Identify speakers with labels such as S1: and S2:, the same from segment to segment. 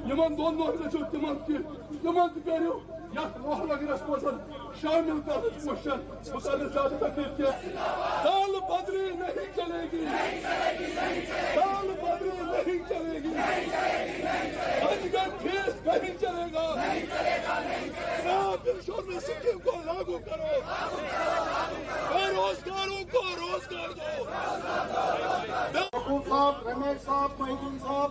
S1: Yemen दोन मोहल्ले तिमन करो यथ मोहलगरस मज शामिल कर क्वेश्चन बह ज्यादा तकलीफ क्या दाल बदरी नहीं चलेगी दाल बदरी नहीं चलेगी फीस नहीं चलेगा स्कीम को लागू करो बेरोजगारों को रोजगार दो।
S2: साहब, रमेश साहब, मोहिद्दीन साहब,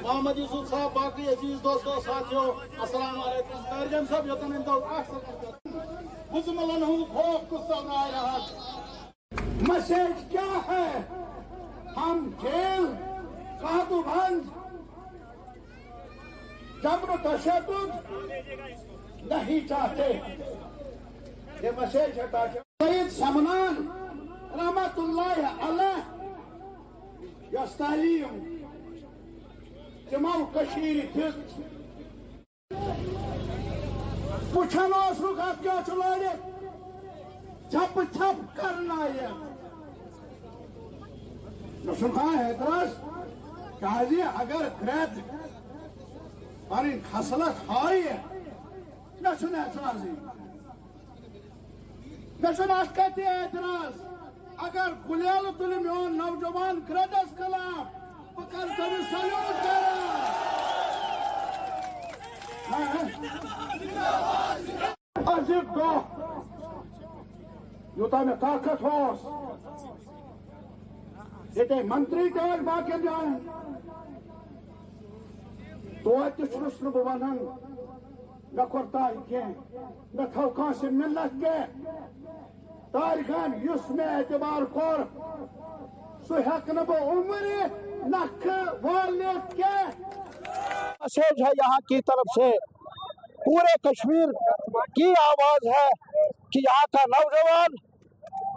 S2: मोहम्मद यूसुफ साहब, बाकी अजीज दोस्तों साथियों अस्सलाम वालेकुम। तर्जम सब यतन इंदो बुजमलन हूँ भोग गुस्सा रहा। मैसेज क्या है? हम जेल कादुबंद जबर तशद्दुद नहीं चाहते। ये मैसेज है सैयद समनान रहमतुल्लाह अलैह यस तालीम तिमो कशीर दित पुछन क्या लड़ित छप छप करना एतराज कह अगर ग्रेत पर खसलत हाय मे एतराजी मे एतराज अगर गुलेल तुल मोन नौजवान क्रेडस खिलाफ बह कर सल्यूट अजिब दो यूता मे ताकत ये मंत्री तक बाकी जान तो बह वन मे कोर तार कह मे थो कस मिलत कह तारिकन युस मे एतबार कोर सह बह उम्र नख वालित कह। मैसेज है यहाँ की तरफ से पूरे कश्मीर की आवाज है कि यहाँ का नौजवान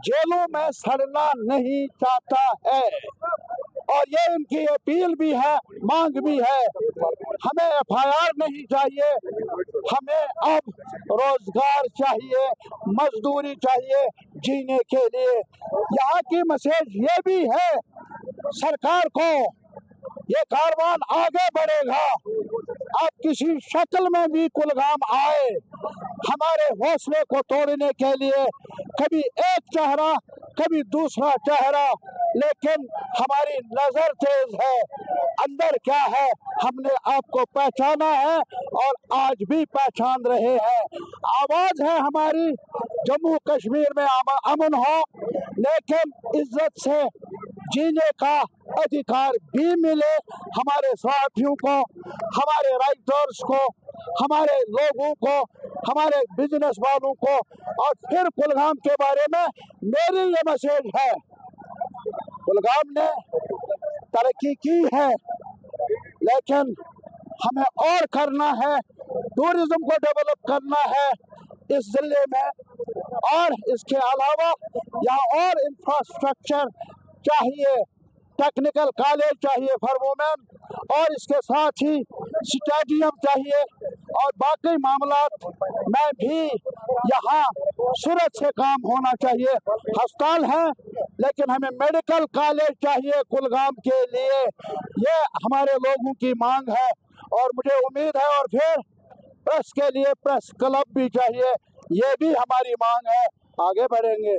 S2: जेलों में सड़ना नहीं चाहता है और ये उनकी अपील भी है, मांग भी है। हमें FIR नहीं चाहिए, हमें अब रोजगार चाहिए, मजदूरी चाहिए जीने के लिए। यहाँ की मैसेज ये भी है सरकार को, ये कारवान आगे बढ़ेगा। अब किसी शक्ल में भी कुलगाम आए हमारे हौसले को तोड़ने के लिए, कभी एक चेहरा कभी दूसरा चेहरा, लेकिन हमारी नजर तेज है, अंदर क्या है हमने आपको पहचाना है और आज भी पहचान रहे हैं। आवाज है हमारी जम्मू कश्मीर में अमन हो, लेकिन इज्जत से जीने का अधिकार भी मिले हमारे साथियों को, हमारे राइटर्स को, हमारे लोगों को, हमारे बिजनेस वालों को। और फिर कुलगाम के बारे में मेरी ये मैसेज है, कुलगाम ने तरक्की की है लेकिन हमें और करना है, टूरिज्म को डेवलप करना है इस जिले में, और इसके अलावा यहाँ और इंफ्रास्ट्रक्चर चाहिए, टेक्निकल कॉलेज चाहिए फॉर वुमेन, और इसके साथ ही स्टेडियम चाहिए और बाकी मामलात में भी यहाँ सूरत से काम होना चाहिए। अस्पताल है लेकिन हमें मेडिकल कॉलेज चाहिए कुलगाम के लिए, ये हमारे लोगों की मांग है और मुझे उम्मीद है। और फिर प्रेस के लिए प्रेस क्लब भी चाहिए, ये भी हमारी मांग है। आगे बढ़ेंगे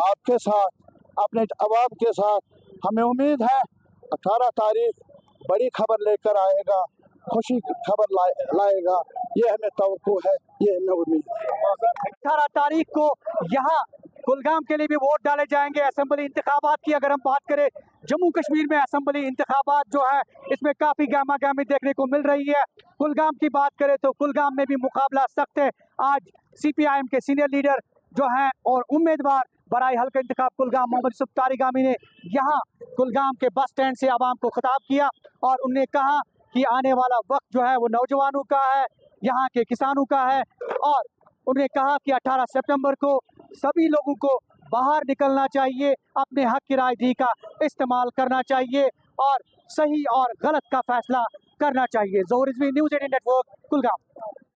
S2: आपके साथ, अपने अवाम के साथ। हमें उम्मीद है 18 तारीख बड़ी खबर लेकर आएगा, खुशी की खबर लाएगा, ये हमें तवक्को है, ये हमें उम्मीद है।
S3: 18 तारीख को यहाँ कुलगाम के लिए भी वोट डाले जाएंगे। असेंबली इंतखाबात की अगर हम बात करें, जम्मू कश्मीर में असेंबली इंतखाबात जो है इसमें काफ़ी गामा गामी देखने को मिल रही है। कुलगाम की बात करें तो कुलगाम में भी मुकाबला सख्त है। आज CPIM के सीनियर लीडर जो हैं और उम्मीदवार बराई हल्का इंतखाब कुलगाम मोहम्मद यूसुफ तारिगामी ने यहाँ कुलगाम के बस स्टैंड से आवाम को खिताब किया और उन्हें कहा कि आने वाला वक्त जो है वो नौजवानों का है, यहाँ के किसानों का है, और उन्हें कहा कि 18 सितंबर को सभी लोगों को बाहर निकलना चाहिए, अपने हक की रायदही का इस्तेमाल करना चाहिए और सही और गलत का फैसला करना चाहिए। ज़ोहर रिजवी, न्यूज़ 18 नेटवर्क, कुलगाम।